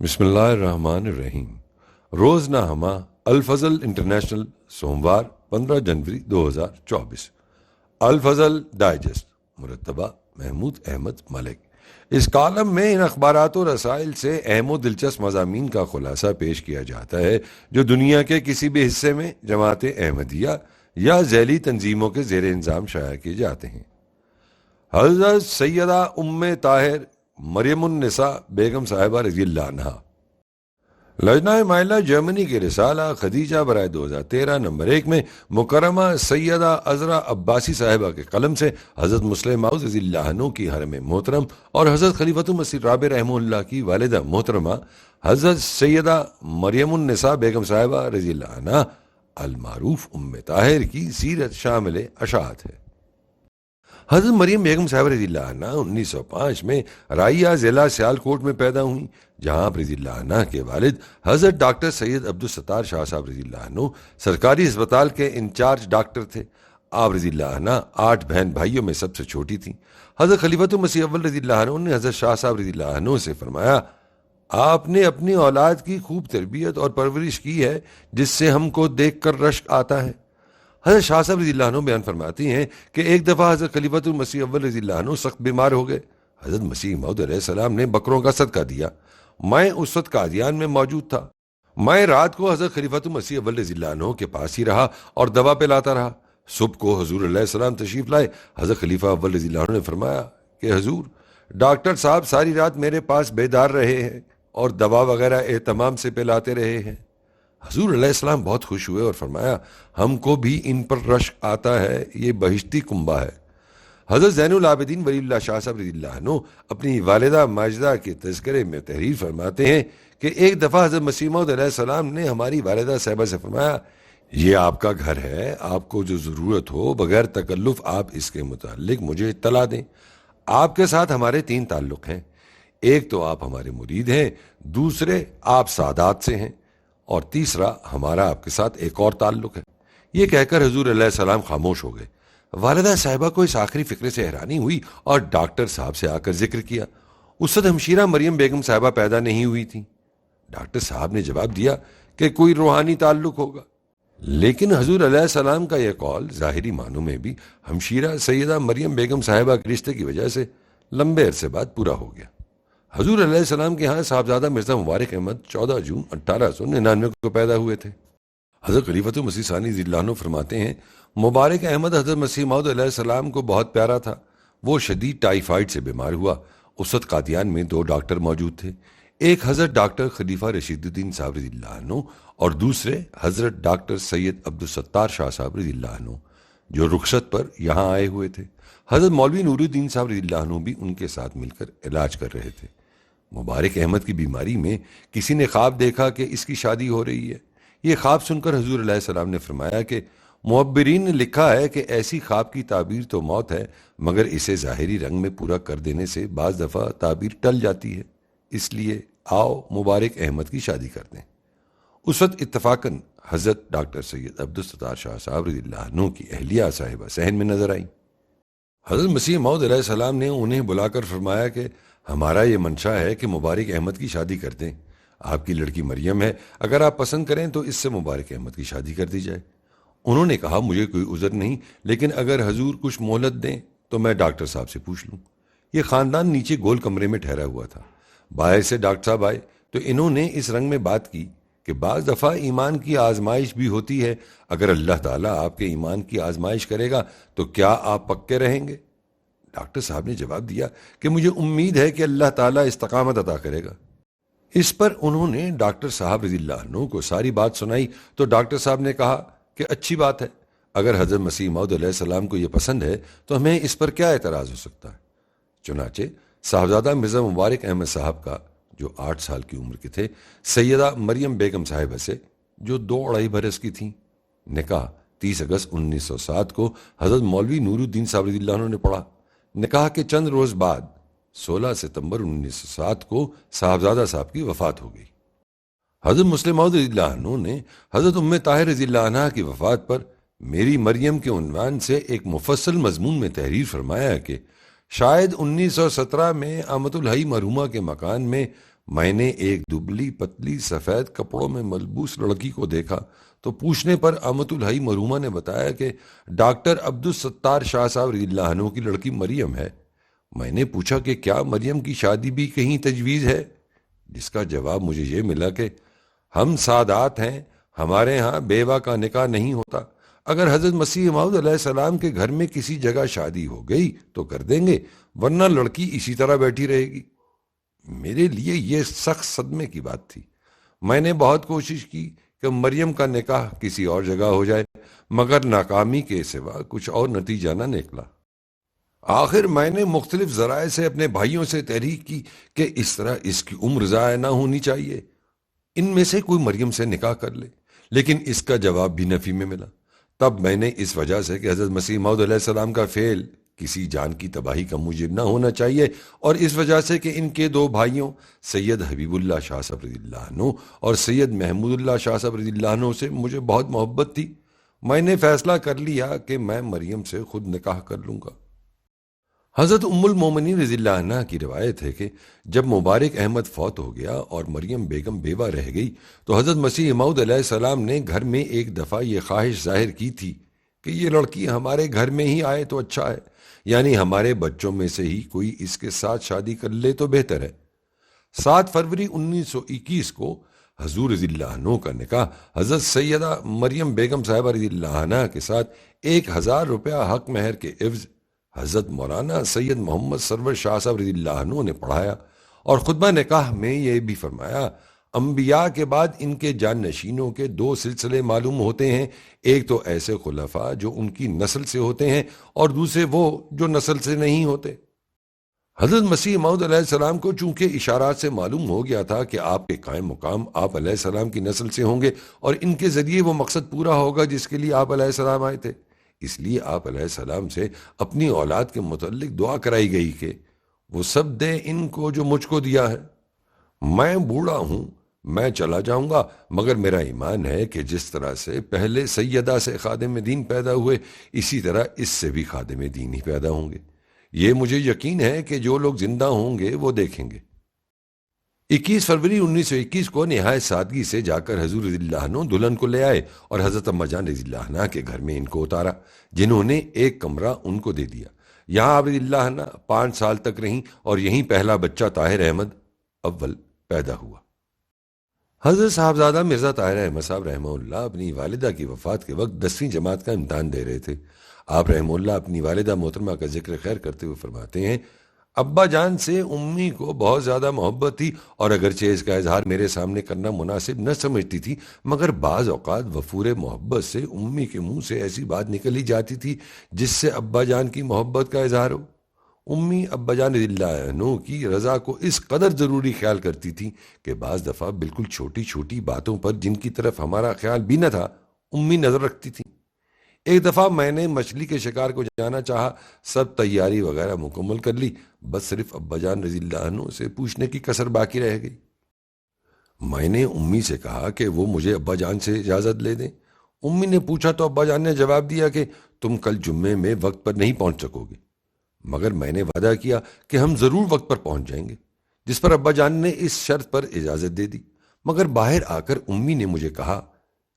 بسم اللہ الرحمن الرحیم۔ روزنامہ الفضل انٹرنیشنل، سوموار 15 جنوری 2024۔ الفضل ڈائجسٹ، مرتبہ محمود احمد ملک۔ اس کالم میں ان اخبارات و رسائل سے اہم و دلچسپ مضامین کا خلاصہ پیش کیا جاتا ہے جو دنیا کے کسی بھی حصے میں جماعت احمدیہ یا ذیلی تنظیموں کے زیر انظام شائع کیے جاتے ہیں۔ حضرت سیدہ ام طاہر مریم النساء بیگم صاحبہ رضی اللہ عنہا، لجنہ مائلہ جرمنی کے رسالہ خدیجہ برائے 2013 نمبر 1 میں مکرمہ سیدہ عذرا عباسی صاحبہ کے قلم سے حضرت مسلم موعود رضی اللہ عنہ کی حرم محترم اور حضرت خلیفۃ المسیح رابع رحمہ اللہ کی والدہ محترمہ حضرت سیدہ مریم النساء بیگم صاحبہ رضی اللہ عنہا المعروف ام طاہر کی سیرت شامل اشاعت ہے۔ حضرت مریم بیگم صاحبہ رضی اللہ عنہ 1905 میں رائیہ ضلع سیالکوٹ میں پیدا ہوئیں، جہاں آپ رضی اللہ عنہ کے والد حضرت ڈاکٹر سید عبدالستار شاہ صاحب رضی اللہ عنہ سرکاری اسپتال کے انچارج ڈاکٹر تھے۔ آپ رضی اللہ عنہ 8 بہن بھائیوں میں سب سے چھوٹی تھیں۔ حضرت خلیفۃ المسیح اول رضی اللہ عنہ نے حضرت شاہ صاحب رضی اللہ عنہ سے فرمایا، آپ نے اپنی اولاد کی خوب تربیت اور پرورش کی ہے جس سے ہم کو دیکھ کر رشک آتا ہے۔ حضرت شاہ صاحب رضی اللہ عنہ بیان فرماتی ہیں کہ ایک دفعہ حضرت خلیفۃ المسیح اول رضی اللہ عنہ سخت بیمار ہو گئے۔ حضرت مسیح موعود علیہ السلام نے بکروں کا صدقہ دیا۔ میں اس وقت قادیان میں موجود تھا۔ میں رات کو حضرت خلیفۃ المسیح اول رضی اللہ عنہ کے پاس ہی رہا اور دوا پلاتا رہا۔ صبح کو حضور علیہ السلام تشریف لائے۔ حضرت خلیفہ اول رضی اللہ عنہ نے فرمایا کہ حضور، ڈاکٹر صاحب ساری رات میرے پاس بیدار رہے ہیں اور دوا وغیرہ اہتمام سے پلاتے رہے ہیں۔ حضور علیہ السلام بہت خوش ہوئے اور فرمایا، ہم کو بھی ان پر رشک آتا ہے، یہ بہشتی کنبہ ہے۔ حضرت زین العابدین ولی اللہ شاہ صاحب رضی اللہ عنہ اپنی والدہ ماجدہ کے تذکرے میں تحریر فرماتے ہیں کہ ایک دفعہ حضرت مسیح موعود علیہ السلام نے ہماری والدہ صاحبہ سے فرمایا، یہ آپ کا گھر ہے، آپ کو جو ضرورت ہو بغیر تکلف آپ اس کے متعلق مجھے اطلاع دیں۔ آپ کے ساتھ ہمارے 3 تعلق ہیں، ایک تو آپ ہمارے مرید ہیں، دوسرے آپ سادات سے ہیں، اور تیسرا ہمارا آپ کے ساتھ ایک اور تعلق ہے۔ یہ کہہ کر حضور علیہ السلام خاموش ہو گئے۔ والدہ صاحبہ کو اس آخری فکرے سے حیرانی ہوئی اور ڈاکٹر صاحب سے آ کر ذکر کیا۔ اس وقت ہمشیرہ مریم بیگم صاحبہ پیدا نہیں ہوئی تھیں۔ ڈاکٹر صاحب نے جواب دیا کہ کوئی روحانی تعلق ہوگا، لیکن حضور علیہ السلام کا یہ قول ظاہری معنوں میں بھی ہمشیرہ سیدہ مریم بیگم صاحبہ کے رشتے کی وجہ سے لمبے عرصے بعد پورا ہو گیا۔ حضور علیہ السلام کے ہاں صاحبزادہ مرزا مبارک احمد 14 جون 1899 کو پیدا ہوئے تھے۔ حضرت خلیفۃ المسیح ثانی رضی اللہ عنہ فرماتے ہیں، مبارک احمد حضرت مسیح موعود علیہ السلام کو بہت پیارا تھا۔ وہ شدید ٹائیفائڈ سے بیمار ہوا۔ اس وقت قادیان میں 2 ڈاکٹر موجود تھے، ایک حضرت ڈاکٹر خلیفہ رشید الدین صاحب رضی اللہ عنہ اور دوسرے حضرت ڈاکٹر سید عبدالستار شاہ صاحب رضی اللہ عنہ، جو رخصت پر یہاں آئے ہوئے تھے۔ حضرت مولوی نور الدین صاحب رضی اللہ عنہ بھی ان کے ساتھ مل کر علاج کر رہے تھے۔ مبارک احمد کی بیماری میں کسی نے خواب دیکھا کہ اس کی شادی ہو رہی ہے۔ یہ خواب سن کر حضور علیہ السلام نے فرمایا کہ معبرین نے لکھا ہے کہ ایسی خواب کی تعبیر تو موت ہے، مگر اسے ظاہری رنگ میں پورا کر دینے سے بعض دفعہ تعبیر ٹل جاتی ہے، اس لیے آؤ مبارک احمد کی شادی کر دیں۔ اس وقت اتفاقاً حضرت ڈاکٹر سید عبدالستار شاہ صاحب رضی اللہ عنہ کی اہلیہ صاحبہ صحن میں نظر آئیں۔ حضرت مسیح موعود علیہ السلام نے انہیں بلا کر فرمایا کہ ہمارا یہ منشا ہے کہ مبارک احمد کی شادی کر دیں۔ آپ کی لڑکی مریم ہے، اگر آپ پسند کریں تو اس سے مبارک احمد کی شادی کر دی جائے۔ انہوں نے کہا، مجھے کوئی عذر نہیں، لیکن اگر حضور کچھ مہلت دیں تو میں ڈاکٹر صاحب سے پوچھ لوں۔ یہ خاندان نیچے گول کمرے میں ٹھہرا ہوا تھا۔ باہر سے ڈاکٹر صاحب آئے تو انہوں نے اس رنگ میں بات کی کہ بعض دفعہ ایمان کی آزمائش بھی ہوتی ہے، اگر اللہ تعالیٰ آپ کے ایمان کی آزمائش کرے گا تو کیا آپ پکے رہیں گے؟ ڈاکٹر صاحب نے جواب دیا کہ مجھے امید ہے کہ اللہ تعالیٰ استقامت عطا کرے گا۔ اس پر انہوں نے ڈاکٹر صاحب رضی اللہ عنہ کو ساری بات سنائی تو ڈاکٹر صاحب نے کہا کہ اچھی بات ہے، اگر حضرت مسیح موعود علیہ السلام کو یہ پسند ہے تو ہمیں اس پر کیا اعتراض ہو سکتا ہے۔ چنانچہ صاحبزادہ مرزا مبارک احمد صاحب کا، جو 8 سال کی عمر کے تھے، سیدہ مریم بیگم صاحبہ سے، جو 2-2.5 برس کی تھیں، نکاح 30 اگست 1907 کو حضرت مولوی نور الدین صاحب رضی اللہ عنہ نے پڑھا۔ نکاح کے چند روز بعد 16 ستمبر 1907 کو صاحبزادہ صاحب کی وفات ہو گئی۔ حضرت مسلم موعود رضی اللہ عنہ نے حضرت ام طاہر رضی اللہ عنہ کی وفات پر میری مریم کے عنوان سے ایک مفصل مضمون میں تحریر فرمایا کہ شاید 1917 میں امت الحی مرحومہ کے مکان میں میں نے ایک دبلی پتلی سفید کپڑوں میں ملبوس لڑکی کو دیکھا تو پوچھنے پر امت الحی مرحومہ نے بتایا کہ ڈاکٹر عبدالستار شاہ صاحب رضی اللہ عنہ کی لڑکی مریم ہے۔ میں نے پوچھا کہ کیا مریم کی شادی بھی کہیں تجویز ہے، جس کا جواب مجھے یہ ملا کہ ہم سادات ہیں، ہمارے ہاں بیوہ کا نکاح نہیں ہوتا، اگر حضرت مسیح موعود علیہ السلام کے گھر میں کسی جگہ شادی ہو گئی تو کر دیں گے، ورنہ لڑکی اسی طرح بیٹھی رہے گی۔ میرے لیے یہ سخت صدمے کی بات تھی۔ میں نے بہت کوشش کی کہ مریم کا نکاح کسی اور جگہ ہو جائے، مگر ناکامی کے سوا کچھ اور نتیجہ نہ نکلا۔ آخر میں نے مختلف ذرائع سے اپنے بھائیوں سے تحریک کی کہ اس طرح اس کی عمر ضائع نہ ہونی چاہیے، ان میں سے کوئی مریم سے نکاح کر لے، لیکن اس کا جواب بھی نفی میں ملا۔ تب میں نے اس وجہ سے کہ حضرت مسیح موعود علیہ السلام کا فعل کسی جان کی تباہی کا موجب نہ ہونا چاہیے، اور اس وجہ سے کہ ان کے دو بھائیوں سید حبیب اللہ شاہ صاحب رضی اللہ عنہ اور سید محمود اللہ شاہ صاحب رضی اللہ عنہ سے مجھے بہت محبت تھی، میں نے فیصلہ کر لیا کہ میں مریم سے خود نکاح کر لوں گا۔ حضرت ام المومنین رضی اللہ عنہ کی روایت ہے کہ جب مبارک احمد فوت ہو گیا اور مریم بیگم بیوہ رہ گئی تو حضرت مسیح موعود علیہ السلام نے گھر میں ایک دفعہ یہ خواہش ظاہر کی تھی کہ یہ لڑکی ہمارے گھر میں ہی آئے تو اچھا ہے، یعنی ہمارے بچوں میں سے ہی کوئی اس کے ساتھ شادی کر لے تو بہتر ہے۔ 7 فروری 1921 کو حضور رضی اللہ عنہ کا نکاح حضرت سیدہ مریم بیگم صاحبہ رضی اللہ عنہ کے ساتھ 1000 روپیہ حق مہر کے عوض حضرت مولانا سید محمد سرور شاہ صاحب رضی اللہ عنہ نے پڑھایا، اور خطبہ نکاح میں یہ بھی فرمایا، انبیاء کے بعد ان کے جان نشینوں کے 2 سلسلے معلوم ہوتے ہیں، ایک تو ایسے خلفاء جو ان کی نسل سے ہوتے ہیں، اور دوسرے وہ جو نسل سے نہیں ہوتے۔ حضرت مسیح موعود علیہ السلام کو چونکہ اشارات سے معلوم ہو گیا تھا کہ آپ کے قائم مقام آپ علیہ السلام کی نسل سے ہوں گے، اور ان کے ذریعے وہ مقصد پورا ہوگا جس کے لیے آپ علیہ السلام آئے تھے، اس لیے آپ علیہ السلام سے اپنی اولاد کے متعلق دعا کرائی گئی کہ وہ سب دے ان کو جو مجھ کو دیا ہے۔ میں بوڑھا ہوں، میں چلا جاؤں گا، مگر میرا ایمان ہے کہ جس طرح سے پہلے سیدہ سے خادم دین پیدا ہوئے، اسی طرح اس سے بھی خادم دین ہی پیدا ہوں گے۔ یہ مجھے یقین ہے کہ جو لوگ زندہ ہوں گے وہ دیکھیں گے۔ 21 فروری 1921 کو نہایت سادگی سے جا کر حضور رضی اللہ عنہ دلہن کو لے آئے اور حضرت اما جان رضی اللہ عنہ کے گھر میں ان کو اتارا، جنہوں نے ایک کمرہ ان کو دے دیا۔ یہاں آپ رضی اللہ عنہ 5 سال تک رہیں، اور یہیں پہلا بچہ طاہر احمد اول پیدا ہوا۔ حضرت صاحبزادہ مرزا طاہر احمد صاحب رحمہ اللہ اپنی والدہ کی وفات کے وقت 10ویں جماعت کا امتحان دے رہے تھے۔ آپ رحمہ اللہ اپنی والدہ محترمہ کا ذکر خیر کرتے ہوئے فرماتے ہیں، ابا جان سے امی کو بہت زیادہ محبت تھی، اور اگرچہ اس کا اظہار میرے سامنے کرنا مناسب نہ سمجھتی تھی، مگر بعض اوقات وفور محبت سے امی کے منہ سے ایسی بات نکل ہی جاتی تھی جس سے ابا جان کی محبت کا اظہار ہو۔ امی ابا جان رضی اللہ عنہ کی رضا کو اس قدر ضروری خیال کرتی تھی کہ بعض دفعہ بالکل چھوٹی چھوٹی باتوں پر جن کی طرف ہمارا خیال بھی نہ تھا، امی نظر رکھتی تھی۔ ایک دفعہ میں نے مچھلی کے شکار کو جانا چاہا، سب تیاری وغیرہ مکمل کر لی، بس صرف ابا جان رضی اللہ عنہ سے پوچھنے کی کسر باقی رہ گئی۔ میں نے امی سے کہا کہ وہ مجھے ابا جان سے اجازت لے دیں۔ امی نے پوچھا تو ابا جان نے جواب دیا کہ تم کل جمعے میں وقت پر نہیں پہنچ سکو گے، مگر میں نے وعدہ کیا کہ ہم ضرور وقت پر پہنچ جائیں گے، جس پر ابا جان نے اس شرط پر اجازت دے دی۔ مگر باہر آ کر امی نے مجھے کہا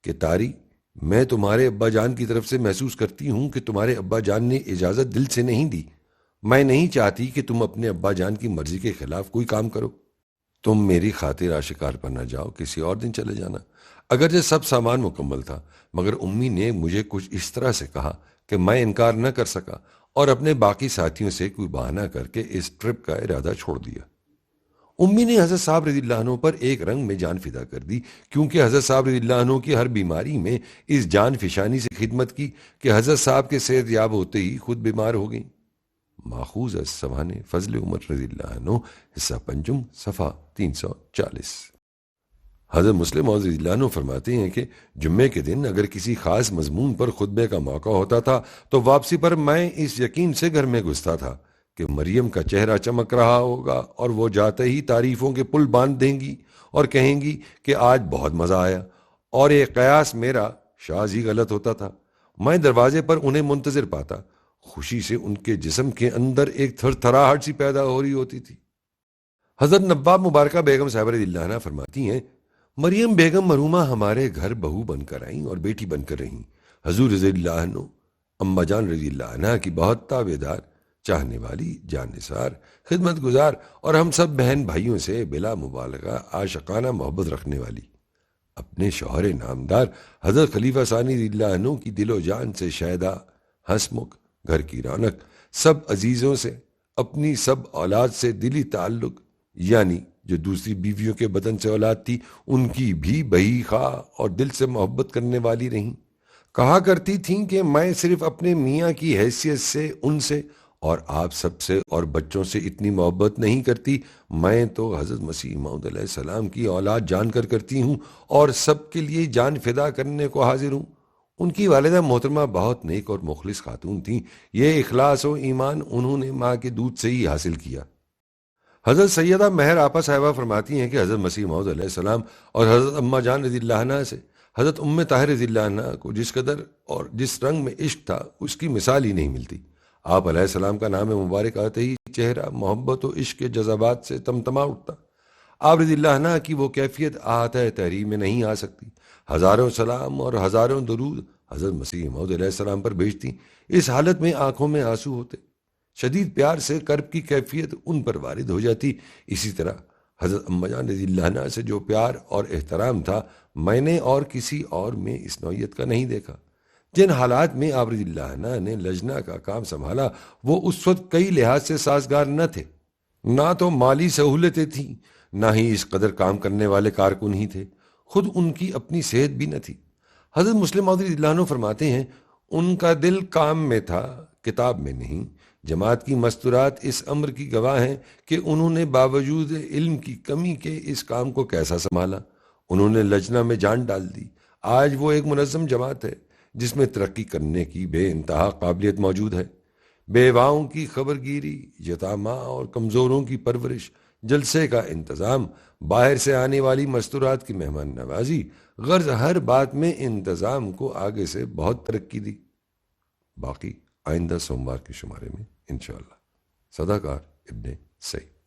کہ طاری، میں تمہارے ابا جان کی طرف سے محسوس کرتی ہوں کہ تمہارے ابا جان نے اجازت دل سے نہیں دی۔ میں نہیں چاہتی کہ تم اپنے ابا جان کی مرضی کے خلاف کوئی کام کرو۔ تم میری خاطر آشکار پر نہ جاؤ، کسی اور دن چلے جانا۔ اگرچہ سب سامان مکمل تھا، مگر امی نے مجھے کچھ اس طرح سے کہا کہ میں انکار نہ کر سکا، اور اپنے باقی ساتھیوں سے کوئی بہانہ کر کے اس ٹرپ کا ارادہ چھوڑ دیا۔ امی نے حضرت صاحب رضی اللہ عنہ پر ایک رنگ میں جان فدا کر دی، کیونکہ حضرت صاحب رضی اللہ عنہ کی ہر بیماری میں اس جان فشانی سے خدمت کی کہ حضرت صاحب کے صحت یاب ہوتے ہی خود بیمار ہو گئیں۔ ماخوذ از سوانح فضل عمر رضی اللہ عنہ، حصہ پنجم، صفحہ 340۔ حضرت مسلم موعود رضی اللہ عنہ فرماتے ہیں کہ جمعے کے دن اگر کسی خاص مضمون پر خطبے کا موقع ہوتا تھا تو واپسی پر میں اس یقین سے گھر میں گھستا تھا کہ مریم کا چہرہ چمک رہا ہوگا، اور وہ جاتے ہی تعریفوں کے پل باندھ دیں گی اور کہیں گی کہ آج بہت مزہ آیا، اور ایک قیاس میرا شاذ ہی غلط ہوتا تھا۔ میں دروازے پر انہیں منتظر پاتا، خوشی سے ان کے جسم کے اندر ایک تھر تھراہٹ سی پیدا ہو رہی ہوتی تھی۔ حضرت نواب مبارکہ بیگم صاحبہ رضی اللہ عنہا فرماتی ہیں مریم بیگم مرحومہ ہمارے گھر بہو بن کر آئیں اور بیٹی بن کر رہیں۔ حضور رضی اللہ عنہ اما جان رضی اللہ عنہا کی بہت تابع دار، چاہنے والی، جاننثار، خدمت گزار اور ہم سب بہن بھائیوں سے بلا مبالغہ عاشقانہ محبت رکھنے والی، اپنے شوہر نامدار حضرت خلیفہ ثانی رضی اللہ عنہ کی دل و جان سے شیدا، ہنسمکھ، گھر کی رونق، سب عزیزوں سے، اپنی سب اولاد سے دلی تعلق، یعنی جو دوسری بیویوں کے بدن سے اولاد تھی ان کی بھی بہی خواہ اور دل سے محبت کرنے والی رہیں۔ کہا کرتی تھیں کہ میں صرف اپنے میاں کی حیثیت سے ان سے اور آپ سب سے اور بچوں سے اتنی محبت نہیں کرتی، میں تو حضرت مسیح موعود علیہ السلام کی اولاد جان کر کرتی ہوں اور سب کے لیے جان فدا کرنے کو حاضر ہوں۔ ان کی والدہ محترمہ بہت نیک اور مخلص خاتون تھیں، یہ اخلاص و ایمان انہوں نے ماں کے دودھ سے ہی حاصل کیا۔ حضرت سیدہ مہر آپا صاحبہ فرماتی ہیں کہ حضرت مسیح موعود علیہ السلام اور حضرت اما جان رضی اللہ عنہا سے حضرت ام طاہر رضی اللہ عنہا کو جس قدر اور جس رنگ میں عشق تھا اس کی مثال ہی نہیں ملتی۔ آپ علیہ السلام کا نام مبارک آتے ہی چہرہ محبت و عشق کے جذبات سے تمتما اٹھتا۔ آپ رضی اللہ عنہ کی وہ کیفیت احاطہ تحریر میں نہیں آ سکتی۔ ہزاروں سلام اور ہزاروں درود حضرت مسیح موعود علیہ السلام پر بھیجتی، اس حالت میں آنکھوں میں آنسو ہوتے، شدید پیار سے کرب کی کیفیت ان پر وارد ہو جاتی۔ اسی طرح حضرت اما جان رضی اللہ عنہ سے جو پیار اور احترام تھا میں نے اور کسی اور میں اس نوعیت کا نہیں دیکھا۔ جن حالات میں آپ رضی اللہ عنہ نے لجنہ کا کام سنبھالا وہ اس وقت کئی لحاظ سے سازگار نہ تھے، نہ تو مالی سہولتیں تھیں، نہ ہی اس قدر کام کرنے والے کارکن ہی تھے، خود ان کی اپنی صحت بھی نہ تھی۔ حضرت مسلم موعود رضی اللہ عنہ فرماتے ہیں ان کا دل کام میں تھا، کتاب میں نہیں۔ جماعت کی مستورات اس امر کی گواہ ہیں کہ انہوں نے باوجود علم کی کمی کے اس کام کو کیسا سنبھالا۔ انہوں نے لجنہ میں جان ڈال دی۔ آج وہ ایک منظم جماعت ہے جس میں ترقی کرنے کی بے انتہا قابلیت موجود ہے۔ بیواؤں کی خبرگیری، یتامیٰ اور کمزوروں کی پرورش، جلسے کا انتظام، باہر سے آنے والی مستورات کی مہمان نوازی، غرض ہر بات میں انتظام کو آگے سے بہت ترقی دی۔ باقی آئندہ سوموار کے شمارے میں انشاءاللہ۔ صداقار ابن سعید۔